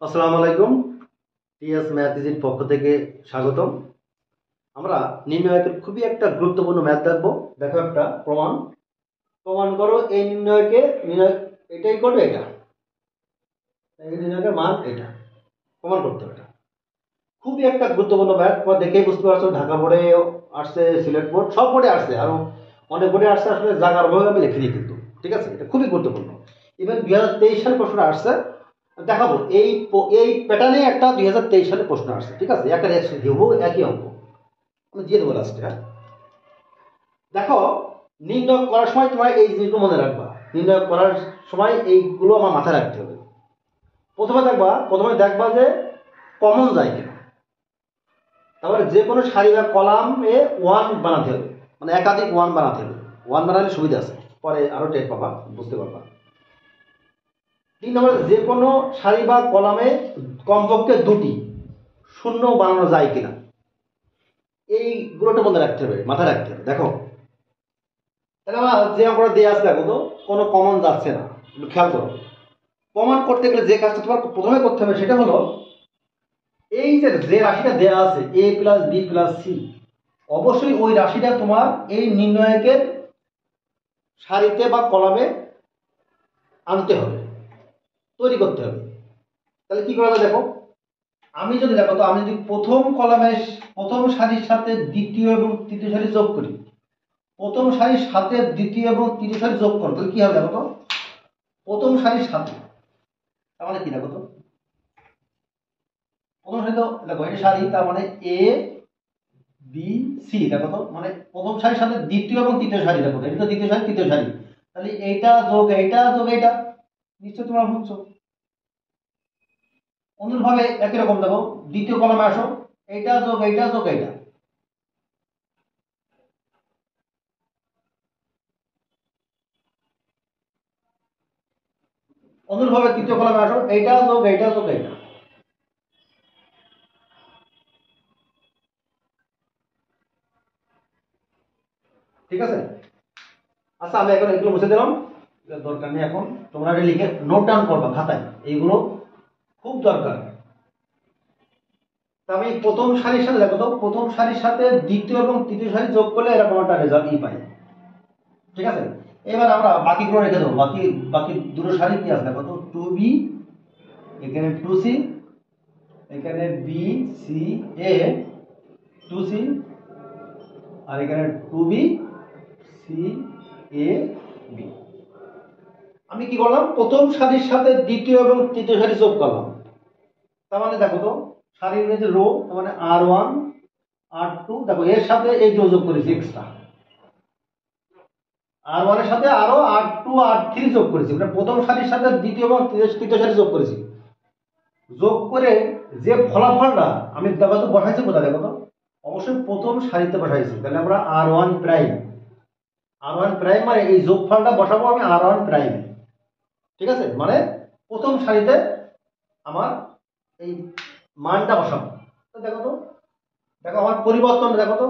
আসসালামু আলাইকুম। T S math ইজির পক্ষ থেকে স্বাগতম। আমরা নির্ণয়কের খুবই একটা গুরুত্বপূর্ণ ম্যাথ দেখবো। দেখো, একটা প্রমাণ প্রমাণ করো এই নির্ণয় এটাই করবে, এটা এই নির্ণয়কের মান এটা প্রমাণ করতে হবে। এটা খুবই একটা গুরুত্বপূর্ণ ম্যাথ, তোমরা দেখেই বুঝতে পারছো। ঢাকা বোর্ডে আসছে, সিলেট বোর্ড, সব বোর্ডে আসছে, আরো অনেক বোর্ডে আসছে। আসলে জায়গার অভাবে আমি লিখিনি, কিন্তু ঠিক আছে, এটা খুবই গুরুত্বপূর্ণ। ইভেন 2023 সালের প্রশ্ন আসছে, দেখাবো। এই প্যাটার্নে একটা 2023 সালের প্রশ্ন আসছে, ঠিক আছে, একটা একই অঙ্ক আমি দিয়ে দেবো লাস্টে। হ্যাঁ, দেখো, নির্ণয় করার সময় তোমার এই জিনিসগুলো মনে রাখবা। নির্ণয় করার সময় এইগুলো আমার মাথায় রাখতে হবে। প্রথমে দেখবা যে কমন যায় কিনা। তারপরে যে কোনো সারি বা কলামে ওয়ান বানাতে হবে, মানে একাধিক ওয়ান বানাতে হবে। ওয়ান বানালে সুবিধা আছে, পরে আরো টের পাবা, বুঝতে পারবা। 3 নম্বরে যে কোনো সারি বা কলামে কমপক্ষে দুটি শূন্য বানানো যায় কিনা, এইগুলোটা মনে রাখতে হবে, মাথায় রাখতে হবে। দেখো, তাহলে আমার যে অঙ্কটা দিয়ে আসবে, দেখো তো কোনো কমন যাচ্ছে না, একটু খেয়াল করো। প্রমাণ করতে গেলে যে কাজটা তোমার প্রথমে করতে হবে সেটা হলো, এই যে রাশিটা দেওয়া আছে এ প্লাস বি প্লাস সি, অবশ্যই ওই রাশিটা তোমার এই নির্ণয়কের সারিতে বা কলামে আনতে হবে, তৈরি করতে হবে। তাহলে কি করা যায় দেখো, আমি যদি প্রথম সারির সাথে দ্বিতীয় এবং তৃতীয় সারি যোগ করি, প্রথম সারির সাথে দ্বিতীয় এবং তৃতীয় সারি যোগ করো, তাহলে কি হবে দেখো তো, প্রথম সারির সাথে, তার মানে কি দেখো তো, প্রথম সারি তো দেখো এটা সারি, তার মানে এ বি সি, দেখো তো, মানে প্রথম সারির সাথে দ্বিতীয় এবং তৃতীয় সারি, দেখো এটা তো দ্বিতীয় সারি তৃতীয় সারি, তাহলে এইটা যোগ এইটা যোগ এইটা, নিশ্চয় তোমরা বুঝছো। অনুরূপভাবে একই রকম দেখো, দ্বিতীয় কলামে আসো, এইটা যোগ এইটা যোগ এইটা, অনুরূপভাবে তৃতীয় কলামে আসো, এইটা যোগ এইটা যোগ এইটা। ঠিক আছে, আচ্ছা আমি এখন এগুলো মুছে দিলাম, দরকার নেই। এখন তোমরা এটা লিখে নোট ডাউন করবা খাতায়, এইগুলো খুব দরকার। তা আমি প্রথম সারির সাথে দেখো তো, প্রথম সারির সাথে দ্বিতীয় এবং তৃতীয় সারি যোগ করলে এরকম একটা রেজাল্ট পাই। ঠিক আছে, এবার আমরা বাকিগুলো রেখে দেবো। বাকি বাকি দুটো সারি কি আছে দেখো তো, 2b, এখানে 2c, এখানে বি সি এ, 2c, আর এখানে 2b সি এ বি। আমি কি করলাম, প্রথম সারির সাথে দ্বিতীয় এবং তৃতীয় সারি যোগ করলাম। তার মানে দেখো তো, সারির মধ্যে রো, তার মানে R1 R2, দেখো এর সাথে এই যোগ করেছি এক্সট্রা, R1 এর সাথে আরো R2 R3 যোগ করেছি, মানে প্রথম সারির সাথে দ্বিতীয় এবং তৃতীয় সারি যোগ করেছি। যোগ করে যে ফলাফলটা আমি দেখো তো বসাইছি কোথায় দেখো তো, অবশ্যই প্রথম সারিতে বসাইছি। তাহলে আমরা R1 প্রাইম, R1 প্রাইম মানে এই যোগফলটা বসাবো আমি R1 প্রাইম। ঠিক আছে, মানে প্রথম সারিতে আমার এই মানটা বসাবো। তো দেখো তো, দেখো আমার পরিবর্তন দেখো তো,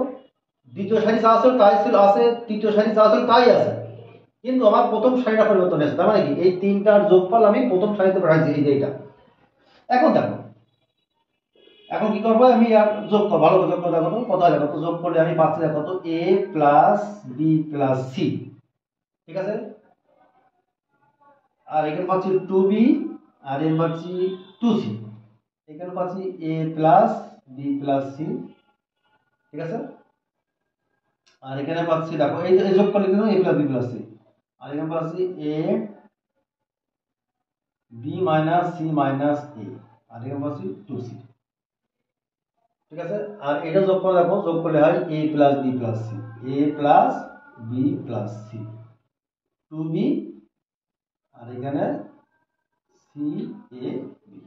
দ্বিতীয় সারি যা আছে তাই ছিল আছে, তৃতীয় সারি যা আছে তাই আছে, কিন্তু আমার প্রথম সারিটা পরিবর্তন হয়েছে। তার মানে কি, এই তিনটার যোগফল আমি প্রথম সারিতে বসাইছি, এই যে এইটা। এখন দেখো, এখন কি করবো, আমি আর যোগ করবো, ভালো করে যোগ করে দেখো তো, কোথায় দেখো তো, যোগ করলে আমি পাচ্ছি দেখো তো এ প্লাস বি প্লাস সি। ঠিক আছে, আর এখানে পাচ্ছি 2b, আর এখানে পাচ্ছি 2c, এখানে পাচ্ছি a plus B plus C. ঠিক আছে, আর এখানে পাচ্ছি দেখো এই যোগ করলে কিন্তু a plus B plus c, আর এখানে পাচ্ছি a b minus c minus a, আর এখানে পাচ্ছি 2c। ঠিক আছে, আর এটা যোগ করে দেখো, যোগ করলে হয় a plus B plus C, a plus B plus C, 2b, আর এখানে সি এ বি।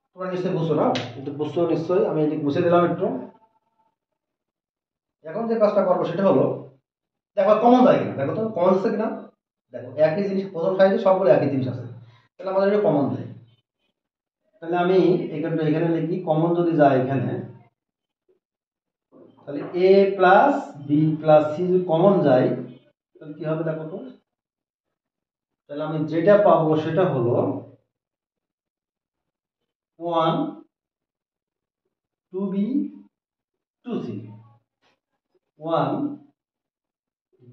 তোমরা নিশ্চয়ই বুঝছো না, কিন্তু বুঝছো নিশ্চয়ই। আমি এদিকে মুছে দিলাম একটু। এখন যে কাজটা করবো সেটা হলো, দেখো কমন যায় কিনা, দেখো তো কমন আছে কিনা। দেখো একই জিনিস, প্রথম সারিতে সবগুলো একই জিনিস আছে, তাহলে আমাদের এটা কমন যায়। তাহলে আমি এখানে লিখি, কমন যদি যায় এখানে, তাহলে এ প্লাস বি প্লাস সি যদি কমন যায়, তাহলে কি হবে দেখো তো, তাহলে আমি যেটা পাবো সেটা হলো 1 2b 2c 1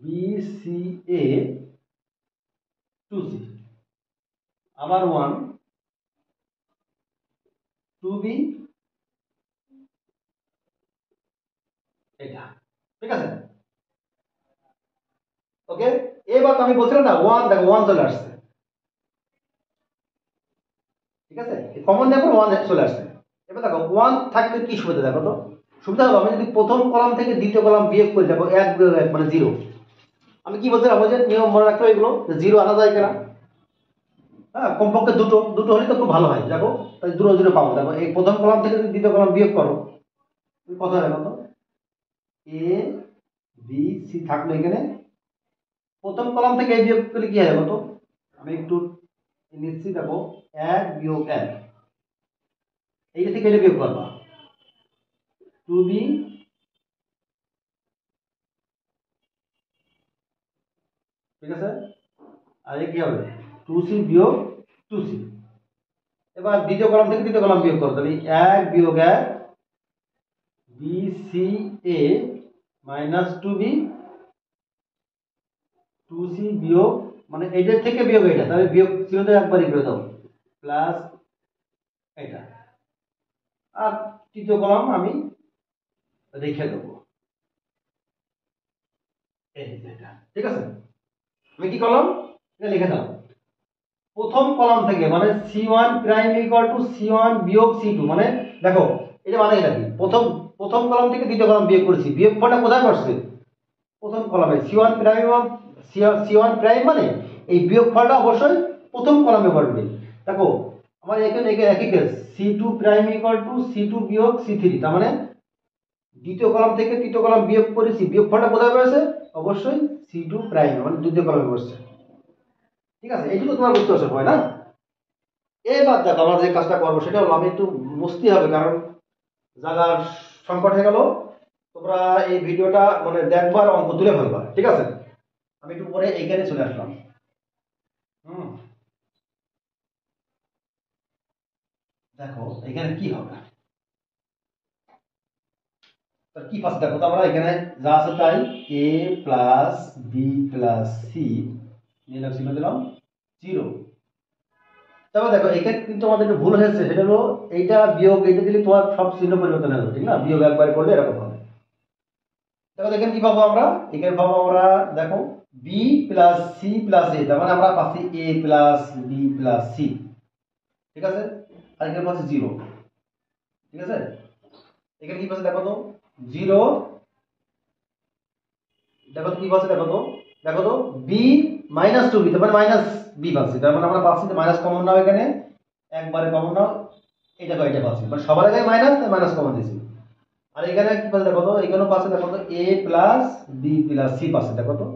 b c a 2c আবার 1 2b এটা, ঠিক আছে। ওকে, এবার আমি বলছিলাম না 1, দেখো 1 চলে আসছে, ঠিক আছে, কমন নেওয়ার পর 1 চলে আসছে। এবার দেখো 1 থাকলে কি সুবিধা, দেখো তো সুবিধা হলো আমি যদি প্রথম কলাম থেকে দ্বিতীয় কলাম বিয়োগ করি, দেখো 1 বিয়োগ 1 মানে 0। আমি কি বলছিলাম, ওই যে নিয়ম মনে রাখতে হবে এগুলো, যে 0 আনা যায় কিনা। হ্যাঁ, কমপক্ষে দুটো দুটো হলে তো খুব ভালো হয়। দেখো তাই 0 0 পাবো। দেখো এই প্রথম কলাম থেকে যদি দ্বিতীয় কলাম বিয়োগ করো, কত হবে দেখো তো, এ বি সি থাকলো এখানে, প্রথম কলাম থেকে এই বিয়োগ করলে কি হয় দেখো তো, আমি একটু নিচ্ছি, দেখো 1 বিয়োগ 1, এইটা থেকে এটা বিয়োগ করবা 2b, ঠিক আছে, আর কি হবে 2c বিয়োগ 2c। এবার দ্বিতীয় কলাম থেকে তৃতীয় কলাম বিয়োগ করো, তাহলে 1 বিয়োগ 1 bca মাইনাস 2b 2c বিয়োগ, মানে এইটার থেকে বিয়োগ এটা, তাহলে বিয়োগ চিহ্নটা একবারই করে দাও, প্লাস এটা। আর তৃতীয় কলাম আমি রেখে দেবো, এই যেটা, ঠিক আছে। আমি কি করলাম, এটা লিখে দাও, প্রথম কলাম থেকে মানে c1 prime equal two c1 বিয়োগ c2, মানে দেখো এটা মানে এটা কি, প্রথম প্রথম কলাম থেকে দ্বিতীয় কলাম বিয়োগ করেছি, বিয়োগফলটা কোথায় করছে, প্রথম কলামে c1 প্রাইম, c1 প্রাইম মানে এই বিয়োগফলটা অবশ্যই প্রথম কলামে করবে। দেখো আমার এখানে একই case, c2 prime equal two c2 বিয়োগ c3, তার মানে দ্বিতীয় কলাম থেকে তৃতীয় কলাম বিয়োগ করেছি, বিয়োগফলটা কোথায় রয়েছে, অবশ্যই c2 প্রাইম মানে দ্বিতীয় কলামে বসছে, ঠিক আছে। এইটুকু তোমার বুঝতে অসুবিধা হয় না। এবার দেখো আমরা যে কাজটা করবো সেটা হলো, আমি একটু বুঝতে হবে কারণ জায়গার সংকট হয়ে গেল, তোমরা এই ভিডিওটা মানে দেখবার অঙ্ক তুলে ফেলবা, ঠিক আছে। আমি একটু পরে এইখানে চলে আসলাম। দেখো এখানে কি হবে, কি পাচ্ছি দেখো তো, আমরা এখানে যা আছে তাই a plus B plus C নিয়ে চিহ্ন দিলাম 0। তারপর দেখো এখানে কিন্তু আমাদের একটা ভুল হয়েছে, সেটা হলো এইটা বিয়োগ এটা দিলে তোমার সব চিহ্ন পরিবর্তন হয়ে যাবে, ঠিক না, বিয়োগ একবারে করলে এরকম হবে। দেখো এখানে কি পাবো আমরা, এখানে পাবো আমরা দেখো বি প্লাস সি প্লাস এ, তার মানে আমরা পাচ্ছি এ প্লাস বি প্লাস সি, ঠিক আছে। আর এখানে পাচ্ছি 0, ঠিক আছে। এখানে কি পাচ্ছে দেখো তো 0, দেখো তো কি পাচ্ছে দেখো তো, দেখো তো বি মাইনাস 2b, তার মানে মাইনাস বি পাচ্ছি, তার মানে আমরা পাচ্ছি যে মাইনাস কমন নাও, এখানে একবারে কমন নাও, এটা এটা পাচ্ছি, মানে সবার আগে মাইনাস, তাই মাইনাস কমন দিয়েছি। আর এখানে কি পাচ্ছে দেখো তো, এখানেও পাচ্ছে দেখো তো a plus B plus c পাচ্ছে, দেখো তো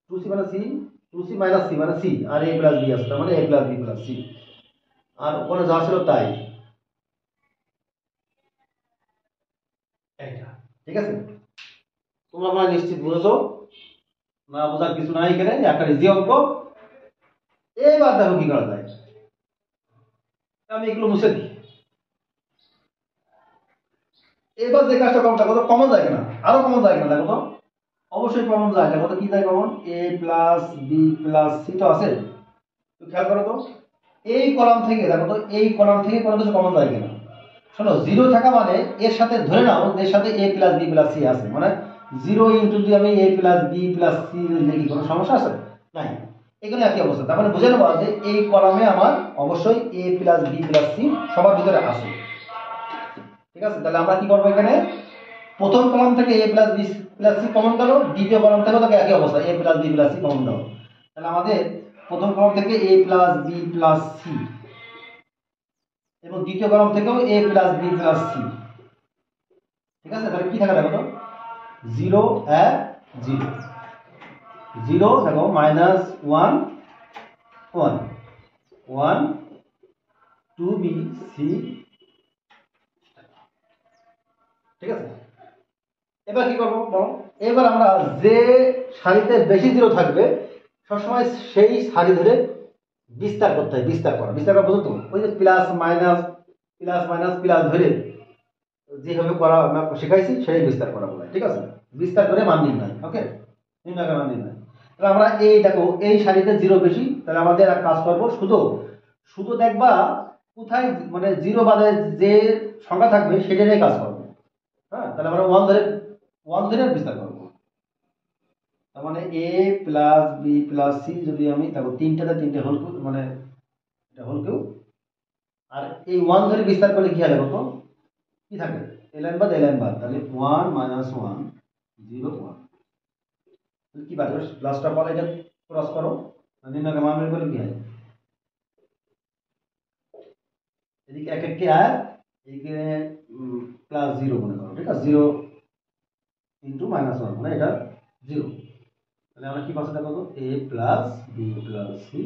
2c মানে c, 2c মাইনাস c মানে c, আর a প্লাস বি আছে, তার মানে a plus B plus c. আর ওখানে যা ছিল তাই, এটা, ঠিক আছে। তোমরা মানে নিশ্চিত বুঝেছো, না বোঝার কিছু নাই, এখানে একটা ইজি অঙ্ক। এবার দেখো কি করা যায়, আমি এগুলো মুছে দিই। এবার যে কাজটা করবো দেখো তো কমন যায় কিনা, আরো কমন যায় কিনা, দেখো তো অবশ্যই কমন যায়, দেখো তো কি যায় common, a plus B plus C তো আছে, তো খেয়াল করো তো এই কলাম থেকে, দেখো তো এই কলাম থেকে কোনো কিছু কমন যায় কিনা। শোনো 0 থাকা মানে এর সাথে ধরে নাও এর সাথে a plus B plus C আছে, মানে 0 ইন্টু যদি আমি a plus B plus C লিখি, কোনো সমস্যা আছে নাই, এগুলো একই অবস্থা। তার মানে বুঝে নেবো যে এই কলামে আমার অবশ্যই a plus B plus C সবার ভিতরে আছে, ঠিক আছে। তাহলে আমরা কি করবো, এখানে প্রথম কলাম থেকে a plus B plus C common গেল, দ্বিতীয় কলাম থেকে তাকে একই অবস্থা a plus B plus C common দাও, তাহলে আমাদের প্রথম কলাম থেকে a plus B plus C এবং দ্বিতীয় কলাম থেকেও a plus B plus C, ঠিক আছে। তাহলে কি থাকে দেখো তো 0 1 0 0, দেখো মাইনাস 1 1 1 2b c, ঠিক আছে। এবার কি করবো বলো, এবার আমরা যে সারিতে বেশি 0 থাকবে সবসময় সেই সারি ধরে বিস্তার করতে হয়, বিস্তার করা বুঝো তো, ওই যে plus minus plus minus plus ধরে যেভাবে করা শেখাইছি সেই বিস্তার করা বলে, ঠিক আছে? বিস্তার করে মান নির্ণয়, ওকে, নির্ণয় মান নির্ণয়। তাহলে আমরা এই দেখো এই সারিতে জিরো বেশি, তাহলে আমাদের এক কাজ করবো, শুধু শুধু দেখবা কোথায় মানে জিরো বাদে যে সংখ্যা থাকবে সেটারই কাজ করবো। হ্যাঁ, তাহলে আমরা ওয়ান ধরে বিস্তার করবো। তার মানে এ প্লাস বি প্লাস সি যদি আমি দেখো তিনটে হোল মানে এটা হোল কিউ, আর এই ওয়ান ধরে বিস্তার করলে কি হবে কত কি থাকে এলএন বাদ, তাহলে 1 - 1 0 1 কি বাদ লাস্টটা পালে এটা ক্রস করো, নির্ণয় মান বের করলে কি হয়, এদিকে এক একটি আর এদিকে প্লাস 0 মনে করো, ঠিক আছে? 0 ইনটু -1 মানে এটা 0। তাহলে আমরা কি পাচ্ছি দেখো তো a plus B plus C,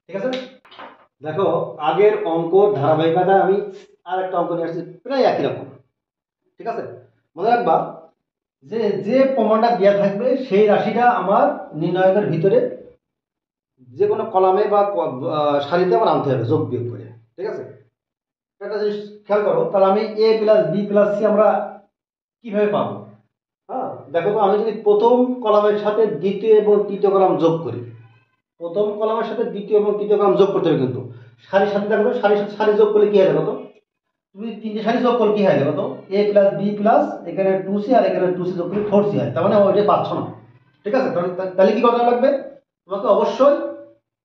ঠিক আছে? দেখো আগের অঙ্ক ধারাবাহিকতা আমি আর একটা অঙ্ক নিয়ে আসছি প্রায় একই রকম, ঠিক আছে? মনে রাখবা যে যে প্রমাণটা দেওয়া থাকবে সেই রাশিটা আমার নির্ণায়কের ভিতরে যে কোনো কলামে বা সারিতে আমার আনতে হবে যোগ বিয়োগ করে, ঠিক আছে? একটা জিনিস খেয়াল করো, তাহলে আমি এ প্লাস বি প্লাস সি আমরা কিভাবে পাবো? হ্যাঁ, দেখো তো আমি যদি প্রথম কলামের সাথে দ্বিতীয় এবং তৃতীয় কলাম যোগ করি, প্রথম কলামের সাথে দ্বিতীয় এবং তৃতীয় কলাম যোগ করতে হবে, কিন্তু সারির সাথে দেখো সারির সাথে সারি যোগ করলে কি হয় দেখো তো, তুমি তিনটে সারি যোগ করলে কি হয় দেখো তো, এ প্লাস বি প্লাস এখানে 2c আর এখানে 2c যোগ করলে 4c হয়, তার মানে ওইটা পাচ্ছ না, ঠিক আছে? তাহলে কি করা লাগবে, তোমাকে অবশ্যই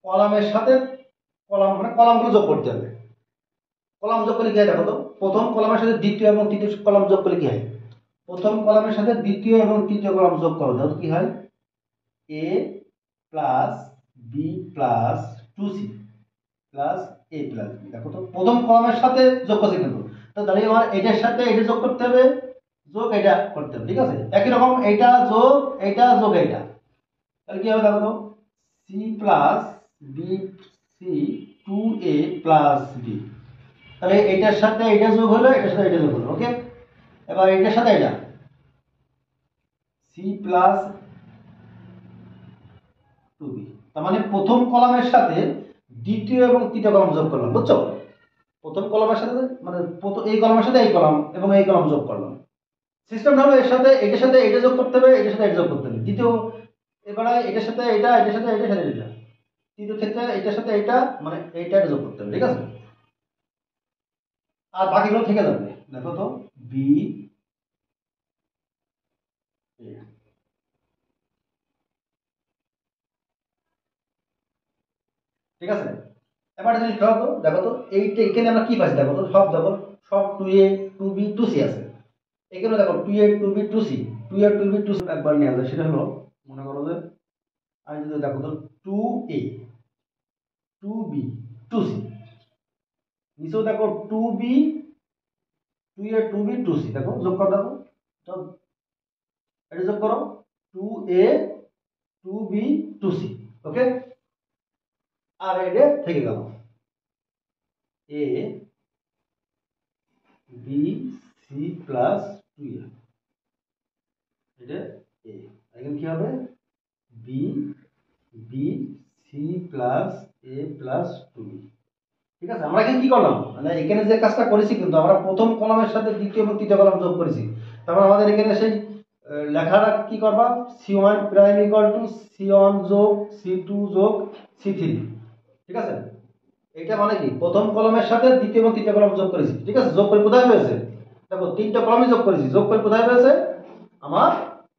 কলামের সাথে কলাম মানে কলামগুলো যোগ করতে হবে। কলাম যোগ করলে কি হয় দেখো তো, প্রথম কলামের সাথে দ্বিতীয় এবং তৃতীয় কলাম যোগ করলে কি হয়, প্রথম কলামের সাথে দ্বিতীয় এবং তৃতীয় কলাম যোগ করো, তাহলে কি হয় a plus B plus 2c plus a plus B. দেখো তো প্রথম কলামের সাথে যোগ করছে, কিন্তু তো তাহলে আমার এটার সাথে এটা যোগ করতে হবে, যোগ এটা করতে হবে, ঠিক আছে? একই রকম এটা যোগ এটা যোগ এটা, তাহলে কি হবে দেখো তো c plus B C 2a plus B, তাহলে এটার সাথে এটা যোগ হলো, এটার সাথে এটা যোগ হলো, ওকে? এবার এটার সাথে এটা c প্লাস 2b, তার মানে প্রথম কলামের সাথে দ্বিতীয় এবং তৃতীয় কলাম যোগ করলাম, বুঝছো? প্রথম কলামের সাথে মানে এই কলামের সাথে এই কলাম এবং এই কলাম যোগ করলাম। সিস্টেমটা হলো এর সাথে এটার সাথে এটা যোগ করতে হবে, এটার সাথে এটা যোগ করতে হবে। দ্বিতীয় এবারে এটার সাথে এটা, এটার সাথে এটার সাথে এটা, তৃতীয় ক্ষেত্রে এটার সাথে এটা মানে এইটা যোগ করতে হবে, ঠিক আছে? আর বাকিগুলো থেকে যাবে, দেখো তো বি ঠিক আছে? এবার যদি দেখো তো এইটা এখানে আমরা কি পাচ্ছি দেখো তো, সব দেখো সব 2a 2b 2c আছে, এখানে দেখো 2a 2b 2c 2a 2b 2c একবার নিয়ে আসবে, সেটা হলো মনে করো যে আমি যদি দেখো তো 2a 2b 2c, নিচেও দেখো 2b 2a 2b 2c, দেখো যোগ করো, দেখো তো এটা যোগ করো 2a 2b 2c, ওকে? আর এটা থেকে গেল a b c plus 2a, এটা a, এখন কি হবে b b c plus a plus 2b, ঠিক আছে? আমরা এখানে কি করলাম মানে এখানে যে কাজটা করেছি, কিন্তু আমরা প্রথম কলামের সাথে দ্বিতীয় এবং তৃতীয় কলাম যোগ করেছি, তারপর আমাদের এখানে সেই লেখাটা কি করবা, c1 prime equal two c1 যোগ c2 যোগ c3, ঠিক আছে? এটা মানে কি প্রথম কলামের সাথে দ্বিতীয় এবং তৃতীয় কলাম যোগ করেছি, ঠিক আছে? যোগ করে কোথায় হয়েছে দেখো তিনটা কলামই যোগ করেছি, যোগ করে কোথায় হয়েছে আমার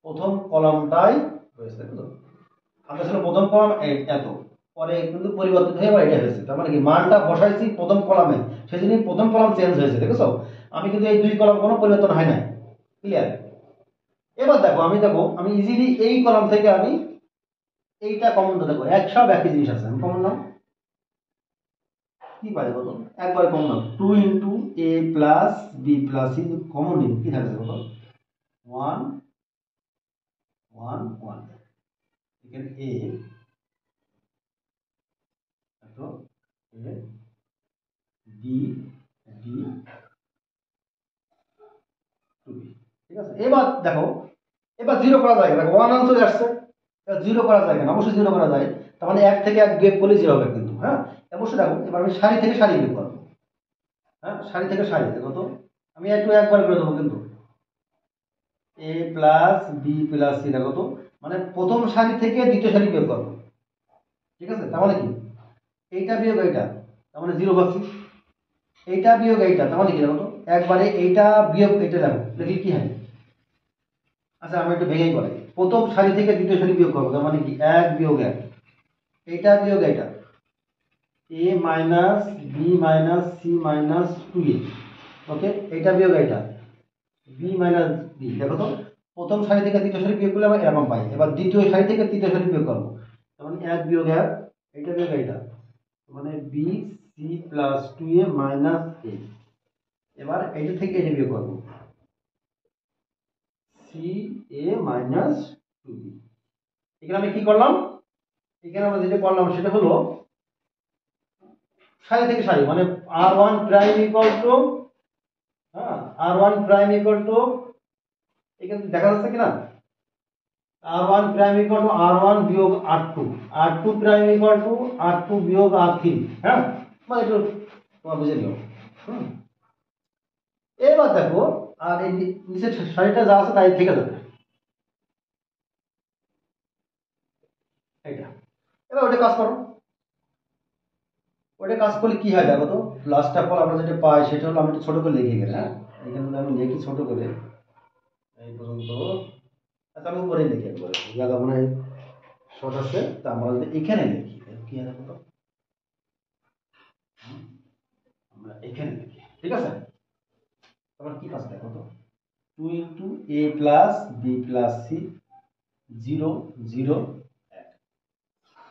প্রথম কলামটাই হয়েছে, দেখো আমরা ছিল প্রথম কলাম এত, পরে কিন্তু পরিবর্তিত হয়ে আবার এটা হয়েছে, তার মানে কি মানটা বসাইছি প্রথম কলামে, সেজন্য প্রথম কলাম চেঞ্জ হয়েছে, দেখেছো? আমি কিন্তু এই দুই কলাম কোনো পরিবর্তন হয় না, ক্লিয়ার? এবার দেখো আমি ইজিলি এই কলাম থেকে আমি এইটা কমন দেখো সব একই জিনিস আছে, আমি কমন নাও কি পাই বলো, একবার common now 2 into a plus b plus c, common নিন কি থাকবে বলো 1 1 1, এখানে a দেখো a b b 2b, ঠিক আছে? এবার দেখো এবার জিরো করা যায়, দেখো 1 আনসার চলে আসছে, এবার জিরো করা যায় না, অবশ্যই জিরো করা যায়, তার মানে এক থেকে এক বিয়োগ করলে জিরো হবে কিন্তু, হ্যাঁ অবশ্যই। দেখো এবার আমি সারি থেকে সারি বিয়োগ করবো, হ্যাঁ, সারি থেকে সারি দেখো তো, আমি একটু একবার করে দেবো কিন্তু, এ প্লাস বি প্লাস সি দেখো তো, মানে প্রথম সারি থেকে দ্বিতীয় সারি বিয়োগ করবো। ঠিক আছে, তার মানে কি এইটা বিয়োগ এইটা, তার মানে জিরো পাচ্ছি। এইটা বিয়োগ এইটা, তার মানে কি দেখো তো, একবারে এইটা বিয়োগ এইটা দেখো, দেখি কি হয়। আচ্ছা আমি একটু ভেঙেই করি, প্রথম সারি থেকে দ্বিতীয় সারি বিয়োগ করবো, তার মানে কি এক বিয়োগ এক, এইটা বিয়োগ এইটা, a minus b minus c minus two a, okay, এইটা বিয়োগ এইটা, বি মাইনাস বি দেখো তো, প্রথম সারি থেকে দ্বিতীয় সারি বিয়োগ করলে আমরা এরকম পাই। এবার দ্বিতীয় সারি থেকে তৃতীয় সারি বিয়োগ করবো, তার মানে এক বিয়োগ এক, এইটা বিয়োগ এইটা, মানে বি সি প্লাস টু এ মাইনাস এ। এবার এইটা থেকে এটা বিয়োগ করবো, সি এ মাইনাস টু বি। এখানে আমি কি করলাম, এখানে আমরা যেটা করলাম সেটা হলো সারি থেকে সারি, মানে R one prime equal to, হ্যাঁ, R one prime equal to, এখানে দেখা যাচ্ছে কিনা, R one prime equal to R one বিয়োগ R two, R two prime equal to R two বিয়োগ আর থ্রি। হ্যাঁ, মানে একটু তোমার বুঝে নিও। হুম, এবার দেখো, আর এই নিচের সারিটা যা আছে তাই থেকে যাবে এটা। এবার ওটা কাজ করো, ওটা কাজ করলে কি হয় দেখো তো, লাস্ট অফ অল আমরা যেটা পাই সেটা হলো, আমি একটু ছোট করে লিখে গেলে, হ্যাঁ, এখানে যদি আমি লিখি ছোট করে এই পর্যন্ত। আচ্ছা আমি উপরে লিখি একবারে, জায়গা মনে হয় শর্ট আছে, তা আমরা যদি এখানে লিখি তাহলে কি হয় দেখো তো, আমরা এখানে লিখি, ঠিক আছে। তারপর কি পাচ্ছি দেখো তো, two into a plus B plus c, zero zero এক।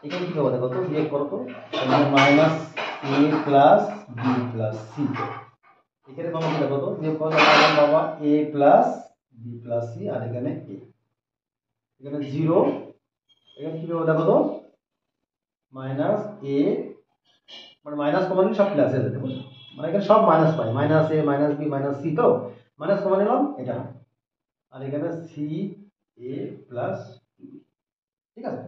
এখানে কি হবে দেখো তো, বিয়োগ করো তো, minus a plus B plus c. এখানে কমন কি দেখো তো, বিয়োগ করো বাবা, a plus B plus c, আর এখানে এ, এখানে জিরো, এখানে কি হবে দেখো তো, মাইনাস এ, মানে মাইনাস কমন নিলে সব প্লাসে যেতে বুঝছো, মানে এখানে সব মাইনাস পাই, মাইনাস এ মাইনাস বি মাইনাস সি, তো মাইনাস কমন নিলাম এটা, আর এখানে সি এ প্লাস, ঠিক আছে।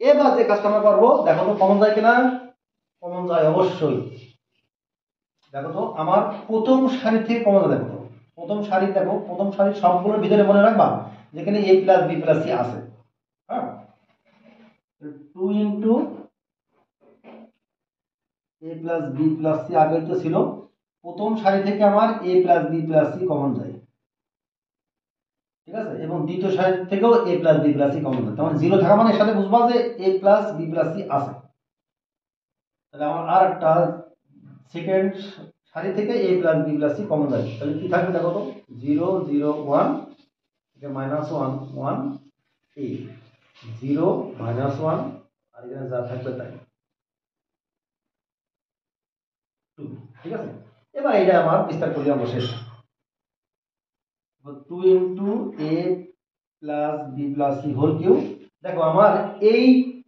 এবার যে কাজটা আমরা করবো দেখো তো, কমন যায় কিনা, কমন যায় অবশ্যই। দেখো তো আমার প্রথম সারি থেকে কমন যায়, দেখো তো প্রথম সারি, দেখো প্রথম সারি সবগুলোর ভিতরে মনে রাখবা যেখানে a plus B plus C আছে। হ্যাঁ, two into a plus B plus c আগে তো ছিল, প্রথম সারি থেকে আমার a plus B plus C common যায়, ঠিক আছে, এবং দ্বিতীয় সারি থেকেও a plus B plus C common যায়, তখন জিরো থাকা মানে এর সাথে বুঝবা যে a plus B plus C আছে। তাহলে আমার আর একটা সেকেন্ড সারি থেকে a plus B plus C common যায়, তাহলে কি থাকবে দেখো তো, জিরো জিরো ওয়ান, এটা মাইনাস ওয়ান ওয়ান, এ জিরো মাইনাস ওয়ান, আর এখানে যা থাকবে তাই টু, ঠিক আছে। এবার এটা আমার বিস্তার করলে আমরা শেষ, two into a plus B plus c whole cube. দেখো আমার এই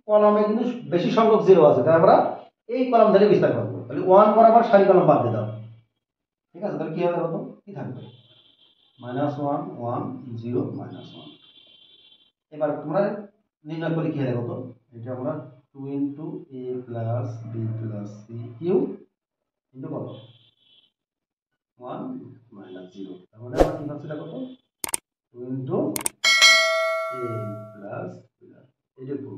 কলামে কিন্তু বেশি সংখ্যক জিরো আছে, তাই আমরা এই কলাম ধরে বিস্তার করবো, তাহলে ওয়ান বরাবর সারি কলাম বাদ দিয়ে দাও, ঠিক আছে। তাহলে কি হবে বলতো, কি থাকবে, minus one one zero minus one. এবার তোমরা নির্ণয় করে কি দেখো তো, এটা আমরা two into a plus B plus c cube into কত, ওয়ান মাইনাস জিরো, তার মানে আমার কি পাচ্ছি দেখো তো, টু ইন্টু এ প্লাস, এইটুকু